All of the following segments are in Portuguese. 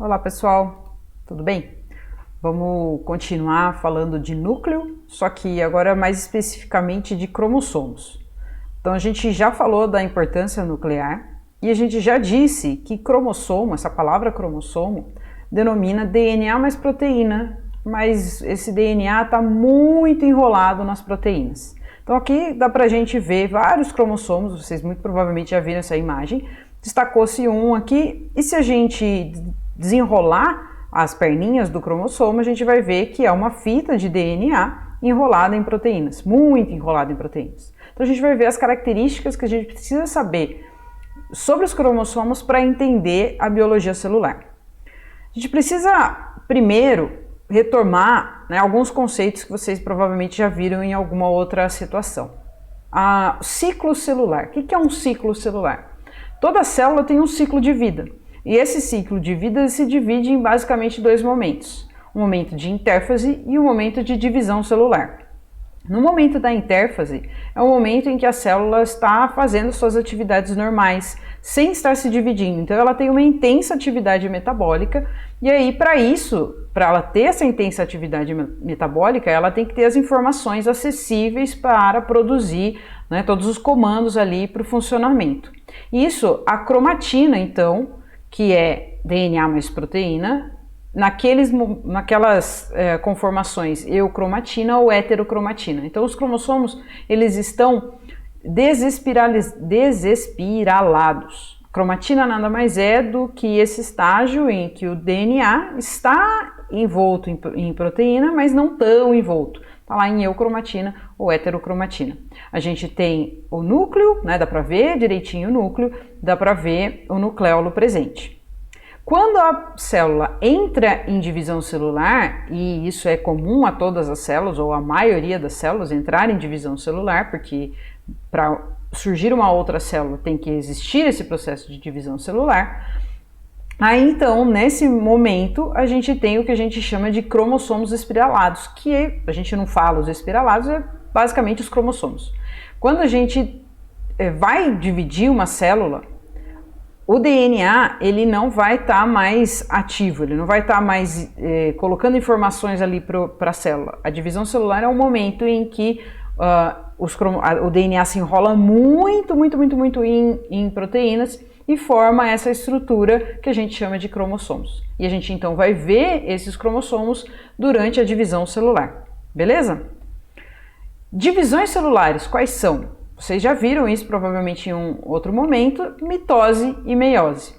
Olá pessoal, tudo bem? Vamos continuar falando de núcleo, só que agora mais especificamente de cromossomos. Então a gente já falou da importância nuclear e a gente já disse que cromossomo, essa palavra cromossomo, denomina DNA mais proteína, mas esse DNA está muito enrolado nas proteínas. Então aqui dá pra gente ver vários cromossomos, vocês muito provavelmente já viram essa imagem, destacou-se um aqui, e se a gente desenrolar as perninhas do cromossomo, a gente vai ver que é uma fita de DNA enrolada em proteínas, muito enrolada em proteínas. Então a gente vai ver as características que a gente precisa saber sobre os cromossomos para entender a biologia celular. A gente precisa primeiro retomar alguns conceitos que vocês provavelmente já viram em alguma outra situação. Ciclo celular. O que é um ciclo celular? Toda célula tem um ciclo de vida. E esse ciclo de vida se divide em basicamente dois momentos. Um momento de intérfase e um momento de divisão celular. No momento da intérfase, é o momento em que a célula está fazendo suas atividades normais, sem estar se dividindo. Então ela tem uma intensa atividade metabólica, e aí para isso, para ela ter essa intensa atividade metabólica, ela tem que ter as informações acessíveis para produzir todos os comandos ali para o funcionamento. Isso, a cromatina então, que é DNA mais proteína, naquelas conformações eucromatina ou heterocromatina. Então os cromossomos eles estão desespiralados. Cromatina nada mais é do que esse estágio em que o DNA está envolto em proteína, mas não tão envolto. Está lá em eucromatina ou heterocromatina. A gente tem o núcleo, dá para ver direitinho o núcleo, dá para ver o nucleolo presente. Quando a célula entra em divisão celular, e isso é comum a todas as células, ou a maioria das células entrar em divisão celular, porque para surgir uma outra célula tem que existir esse processo de divisão celular, aí então, nesse momento, a gente tem o que a gente chama de cromossomos espiralados, que a gente não fala os espiralados, é basicamente os cromossomos. Quando a gente vai dividir uma célula, o DNA ele não vai estar mais ativo, ele não vai estar mais colocando informações ali para a célula. A divisão celular é um momento em que o DNA se enrola muito em proteínas e forma essa estrutura que a gente chama de cromossomos. E a gente então vai ver esses cromossomos durante a divisão celular, beleza? Divisões celulares, quais são? Vocês já viram isso provavelmente em um outro momento, mitose e meiose.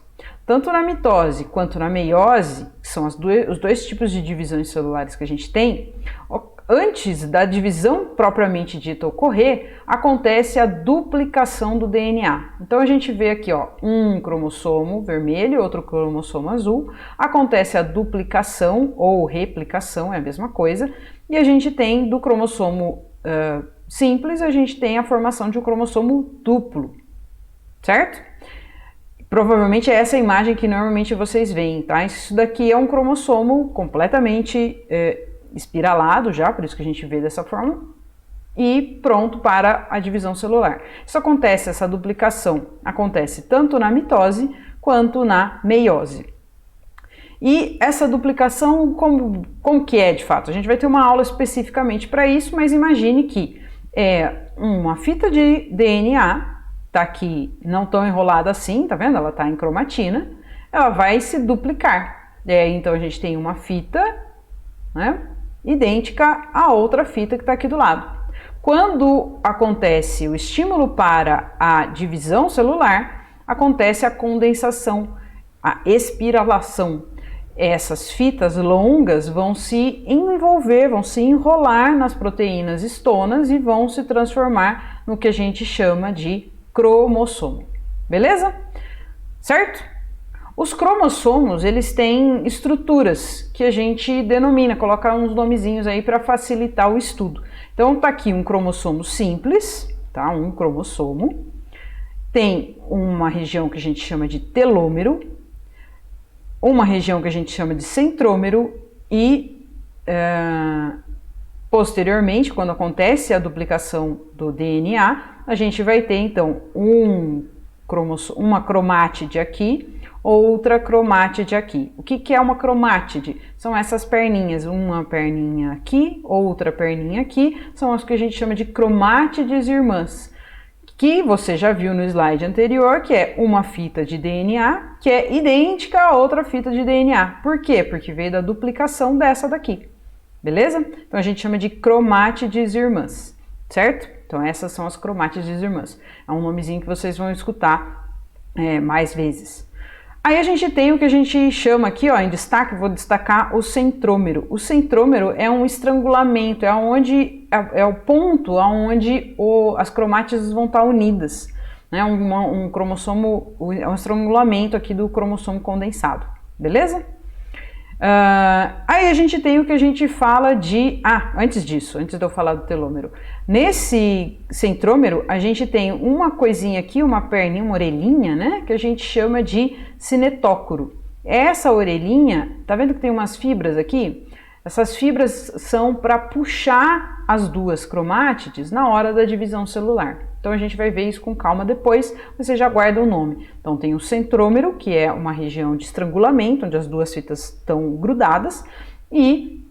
Tanto na mitose quanto na meiose, que são os dois tipos de divisões celulares que a gente tem, antes da divisão propriamente dita ocorrer, acontece a duplicação do DNA. Então a gente vê aqui um cromossomo vermelho e outro cromossomo azul, acontece a duplicação ou replicação, é a mesma coisa, e a gente tem do cromossomo simples, a gente tem a formação de um cromossomo duplo, certo? Provavelmente é essa imagem que normalmente vocês veem, tá? Isso daqui é um cromossomo completamente espiralado já, por isso que a gente vê dessa forma, e pronto para a divisão celular. Isso acontece, essa duplicação acontece tanto na mitose quanto na meiose. E essa duplicação, como que é de fato? A gente vai ter uma aula especificamente para isso, mas imagine que uma fita de DNA, tá aqui não tão enrolada assim, tá vendo? Ela tá em cromatina, ela vai se duplicar. Então a gente tem uma fita, idêntica à outra fita que está aqui do lado. Quando acontece o estímulo para a divisão celular, acontece a condensação, a espiralação. Essas fitas longas vão se envolver, vão se enrolar nas proteínas estonas e vão se transformar no que a gente chama de cromossomo. Beleza? Certo? Os cromossomos, eles têm estruturas que a gente denomina, coloca uns nomezinhos aí para facilitar o estudo. Então tá aqui um cromossomo simples, tá? Um cromossomo. Tem uma região que a gente chama de telômero, uma região que a gente chama de centrômero e posteriormente, quando acontece a duplicação do DNA, a gente vai ter então uma cromátide aqui, outra cromátide aqui. O que é uma cromátide? São essas perninhas, uma perninha aqui, outra perninha aqui, são as que a gente chama de cromátides irmãs, que você já viu no slide anterior, que é uma fita de DNA, que é idêntica a outra fita de DNA. Por quê? Porque veio da duplicação dessa daqui, beleza? Então a gente chama de cromátides irmãs, certo? Então essas são as cromátides irmãs. É um nomezinho que vocês vão escutar mais vezes. Aí a gente tem o que a gente chama aqui, ó, em destaque, vou destacar o centrômero. O centrômero é um estrangulamento, é o ponto onde as cromátides vão estar unidas, né? Um cromossomo, é um estrangulamento aqui do cromossomo condensado, beleza? Aí a gente tem o que a gente fala de... antes disso, antes de eu falar do telômero. Nesse centrômero, a gente tem uma coisinha aqui, uma perninha, uma orelhinha, né? Que a gente chama de cinetócoro. Essa orelhinha, tá vendo que tem umas fibras aqui? Essas fibras são para puxar as duas cromátides na hora da divisão celular. Então a gente vai ver isso com calma depois, você já guarda o nome. Então tem o centrômero, que é uma região de estrangulamento, onde as duas fitas estão grudadas, e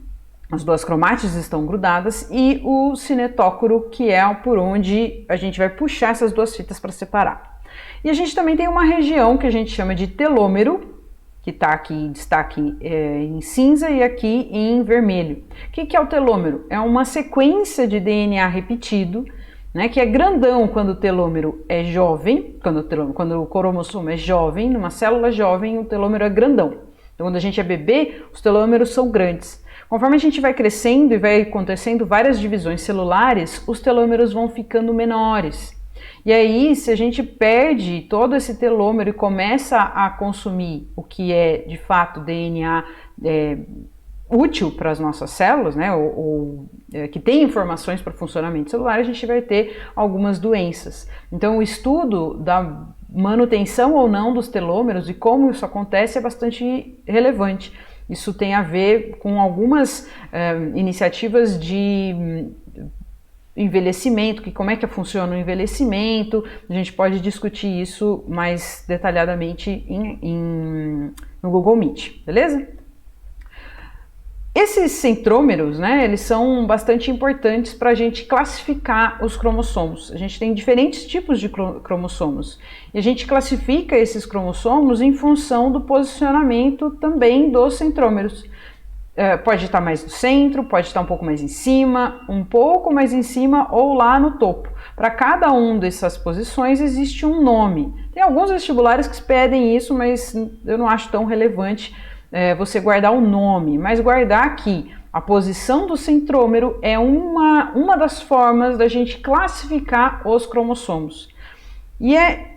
as duas cromátides estão grudadas, e o cinetócoro, que é por onde a gente vai puxar essas duas fitas para separar. E a gente também tem uma região que a gente chama de telômero, que está aqui em destaque em cinza e aqui em vermelho. O que é o telômero? É uma sequência de DNA repetido, né, que é grandão quando o telômero é jovem, quando o cromossomo é jovem, numa célula jovem o telômero é grandão. Então quando a gente é bebê, os telômeros são grandes. Conforme a gente vai crescendo e vai acontecendo várias divisões celulares, os telômeros vão ficando menores. E aí, se a gente perde todo esse telômero e começa a consumir o que é de fato DNA útil para as nossas células, né, que tem informações para o funcionamento celular, a gente vai ter algumas doenças. Então, o estudo da manutenção ou não dos telômeros e como isso acontece é bastante relevante. Isso tem a ver com algumas iniciativas de envelhecimento, como é que funciona o envelhecimento. A gente pode discutir isso mais detalhadamente no Google Meet, beleza? Esses centrômeros, né, eles são bastante importantes para a gente classificar os cromossomos. A gente tem diferentes tipos de cromossomos e a gente classifica esses cromossomos em função do posicionamento também dos centrômeros. Pode estar mais no centro, pode estar um pouco mais em cima ou lá no topo. Para cada uma dessas posições existe um nome. Tem alguns vestibulares que pedem isso, mas eu não acho tão relevante você guardar o nome, mas guardar aqui a posição do centrômero é uma das formas da gente classificar os cromossomos. E é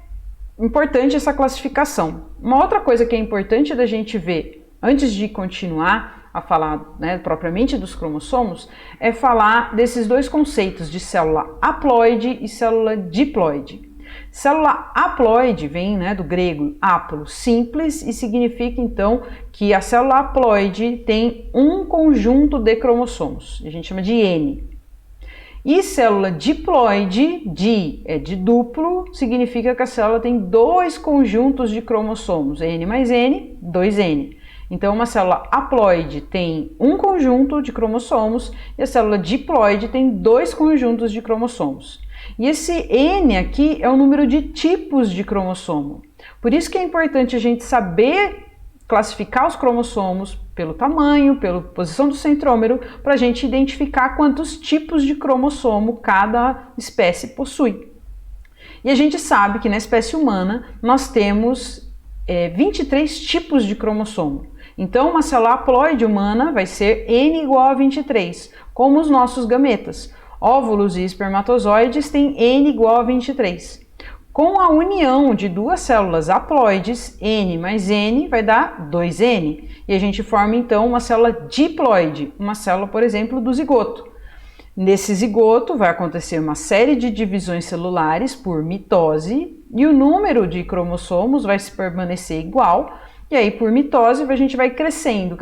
importante essa classificação. Uma outra coisa que é importante da gente ver, antes de continuar a falar, né, propriamente dos cromossomos, é falar desses dois conceitos de célula haploide e célula diploide. Célula haploide vem, né, do grego haplo, simples, e significa então que a célula haploide tem um conjunto de cromossomos, a gente chama de N. E célula diploide, di é de duplo, significa que a célula tem dois conjuntos de cromossomos, N mais N, 2N. Então, uma célula haploide tem um conjunto de cromossomos e a célula diploide tem dois conjuntos de cromossomos. E esse N aqui é o número de tipos de cromossomo. Por isso que é importante a gente saber classificar os cromossomos pelo tamanho, pela posição do centrômero, para a gente identificar quantos tipos de cromossomo cada espécie possui. E a gente sabe que na espécie humana nós temos 23 tipos de cromossomo. Então, uma célula haploide humana vai ser N igual a 23, como os nossos gametas. Óvulos e espermatozoides têm N igual a 23. Com a união de duas células haploides, N mais N vai dar 2N. E a gente forma então uma célula diploide, uma célula, por exemplo, do zigoto. Nesse zigoto vai acontecer uma série de divisões celulares por mitose e o número de cromossomos vai se permanecer igual. E aí, por mitose, a gente vai crescendo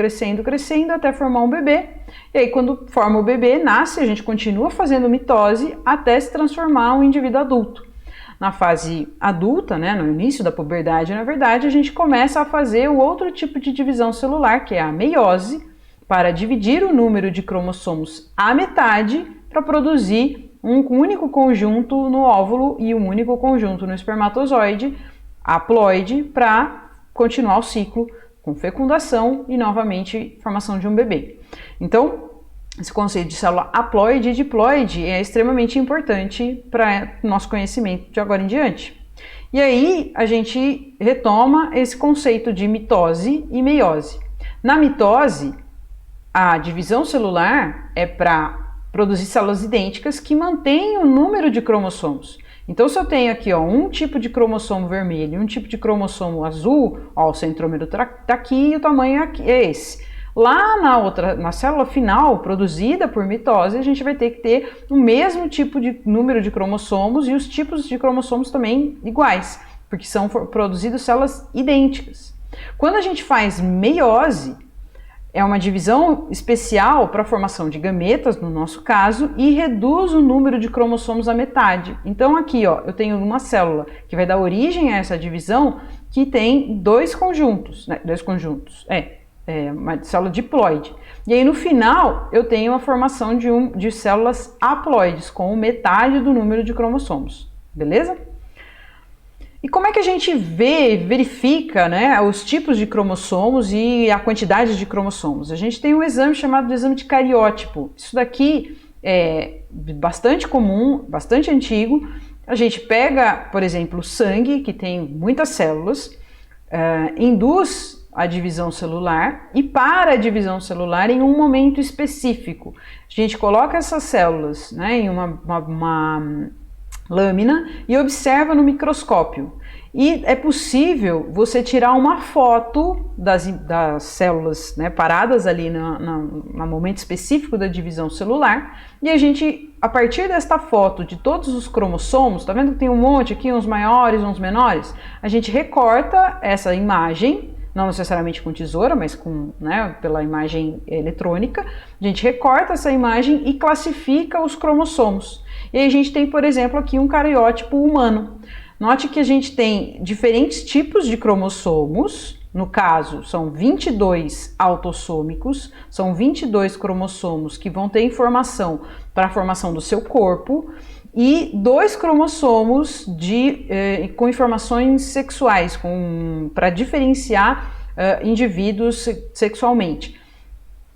até formar um bebê. E aí, quando forma o bebê, nasce, a gente continua fazendo mitose até se transformar um indivíduo adulto. na fase adulta, né, no início da puberdade, na verdade, a gente começa a fazer o outro tipo de divisão celular, que é a meiose, para dividir o número de cromossomos à metade para produzir um único conjunto no óvulo e um único conjunto no espermatozoide, haploide, para continuar o ciclo com fecundação e novamente formação de um bebê. Então, esse conceito de célula haploide e diploide é extremamente importante para o nosso conhecimento de agora em diante. E aí a gente retoma esse conceito de mitose e meiose. Na mitose, a divisão celular é para produzir células idênticas que mantêm o número de cromossomos. Então, se eu tenho aqui um tipo de cromossomo vermelho e um tipo de cromossomo azul, o centrômero está aqui e o tamanho é esse. Lá na célula final, produzida por mitose, a gente vai ter que ter o mesmo tipo de número de cromossomos e os tipos de cromossomos também iguais, porque são produzidas células idênticas. Quando a gente faz meiose, é uma divisão especial para a formação de gametas, no nosso caso, e reduz o número de cromossomos à metade. Então aqui, eu tenho uma célula que vai dar origem a essa divisão que tem dois conjuntos, né? Uma célula diploide. E aí no final eu tenho a formação de células haploides com metade do número de cromossomos, beleza? E como é que a gente verifica, né, os tipos de cromossomos e a quantidade de cromossomos? A gente tem um exame chamado de exame de cariótipo. Isso daqui é bastante comum, bastante antigo. A gente pega, por exemplo, o sangue, que tem muitas células, induz a divisão celular e para a divisão celular em um momento específico. A gente coloca essas células, né, em uma lâmina e observa no microscópio. E é possível você tirar uma foto das células, né, paradas ali no momento específico da divisão celular, e a gente, a partir desta foto de todos os cromossomos, tá vendo que tem um monte aqui, uns maiores, uns menores? A gente recorta essa imagem, não necessariamente com tesoura, mas pela imagem eletrônica, a gente recorta essa imagem e classifica os cromossomos. E aí a gente tem, por exemplo, aqui um cariótipo humano. Note que a gente tem diferentes tipos de cromossomos, no caso são 22 autossômicos, são 22 cromossomos que vão ter informação para a formação do seu corpo, e 2 cromossomos com informações sexuais, para diferenciar indivíduos sexualmente.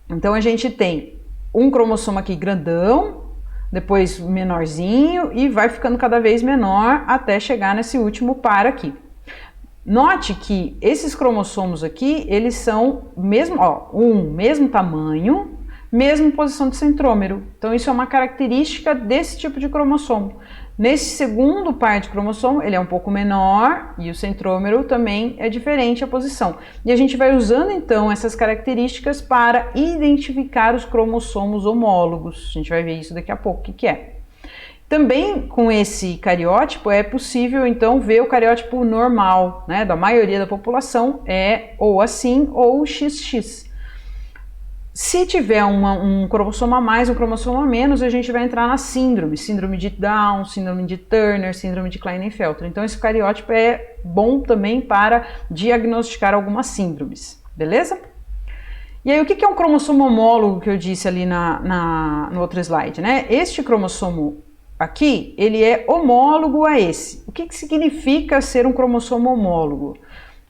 Então a gente tem um cromossomo aqui grandão, depois menorzinho e vai ficando cada vez menor até chegar nesse último par aqui. Note que esses cromossomos aqui, eles são mesmo tamanho, mesma posição de centrômero. Então isso é uma característica desse tipo de cromossomo. Nesse segundo par de cromossomo, ele é um pouco menor e o centrômero também é diferente a posição. E a gente vai usando então essas características para identificar os cromossomos homólogos. A gente vai ver isso daqui a pouco, o que é. Também com esse cariótipo é possível então ver o cariótipo normal, né, da maioria da população, é ou assim ou XX. Se tiver um cromossomo a mais, um cromossomo a menos, a gente vai entrar na síndrome de Down, síndrome de Turner, síndrome de Klinefelter. Então esse cariótipo é bom também para diagnosticar algumas síndromes, beleza? E aí o que é um cromossomo homólogo que eu disse ali no outro slide, né? Este cromossomo aqui, ele é homólogo a esse. O que significa ser um cromossomo homólogo?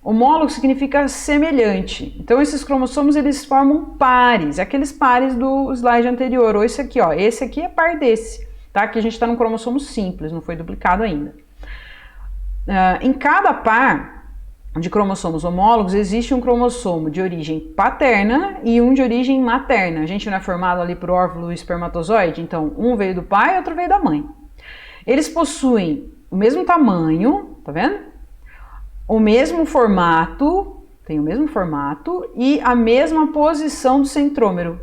Homólogo significa semelhante. Então esses cromossomos eles formam pares, aqueles pares do slide anterior, ou esse aqui é par desse, tá? Aqui a gente está num cromossomo simples, não foi duplicado ainda. Em cada par de cromossomos homólogos existe um cromossomo de origem paterna e um de origem materna. A gente não é formado ali por óvulo e espermatozoide, então um veio do pai e outro veio da mãe. Eles possuem o mesmo tamanho, tá vendo? O mesmo formato, tem o mesmo formato e a mesma posição do centrômero.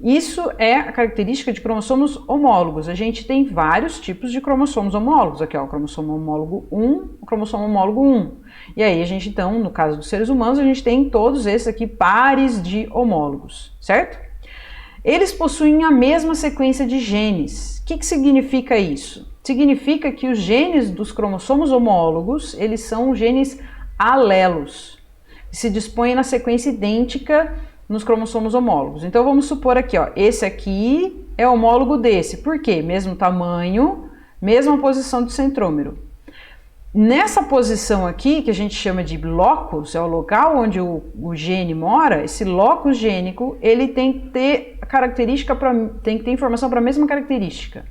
Isso é a característica de cromossomos homólogos. A gente tem vários tipos de cromossomos homólogos. Aqui, ó, o cromossomo homólogo 1, o cromossomo homólogo 1. E aí a gente, então, no caso dos seres humanos, a gente tem todos esses aqui pares de homólogos, certo? Eles possuem a mesma sequência de genes. O que significa isso? significa que os genes dos cromossomos homólogos, eles são genes alelos, que se dispõem na sequência idêntica nos cromossomos homólogos. Então vamos supor aqui, ó, esse aqui é homólogo desse. Por quê? Mesmo tamanho, mesma posição do centrômero. Nessa posição aqui, que a gente chama de locus, é o local onde o gene mora, esse locus gênico, ele tem que ter característica, tem que ter informação para a mesma característica.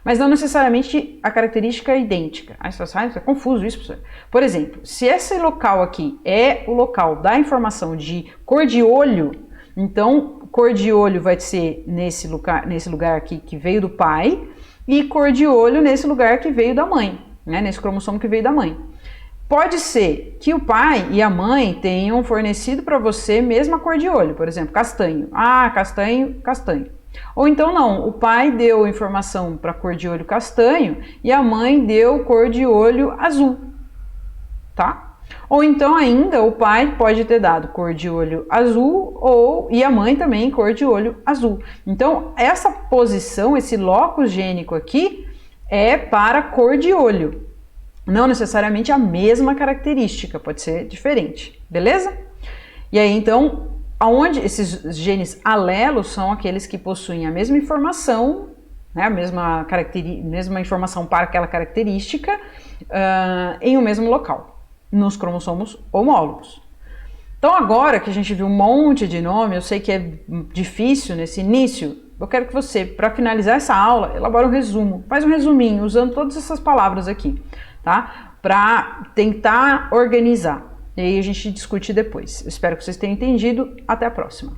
Mas não necessariamente a característica idêntica. Aí você fala, é confuso isso, professor. Por exemplo, se esse local aqui é o local da informação de cor de olho, então cor de olho vai ser nesse lugar aqui que veio do pai, e cor de olho nesse lugar que veio da mãe. Né, nesse cromossomo que veio da mãe. Pode ser que o pai e a mãe tenham fornecido para você mesma cor de olho, por exemplo, castanho. Ah, castanho, castanho. Ou então não, o pai deu informação para cor de olho castanho e a mãe deu cor de olho azul, tá? Ou então ainda o pai pode ter dado cor de olho azul e a mãe também cor de olho azul. Então essa posição, esse locus gênico aqui, é para cor de olho, não necessariamente a mesma característica, pode ser diferente, beleza? E aí então, aonde esses genes alelos são aqueles que possuem a mesma informação, né, a mesma informação para aquela característica em um mesmo local, nos cromossomos homólogos. Então agora que a gente viu um monte de nome, eu sei que é difícil nesse início, eu quero que você, para finalizar essa aula, elabore um resumo, faz um resuminho usando todas essas palavras aqui, tá? Para tentar organizar. E aí a gente discute depois. Eu espero que vocês tenham entendido. Até a próxima.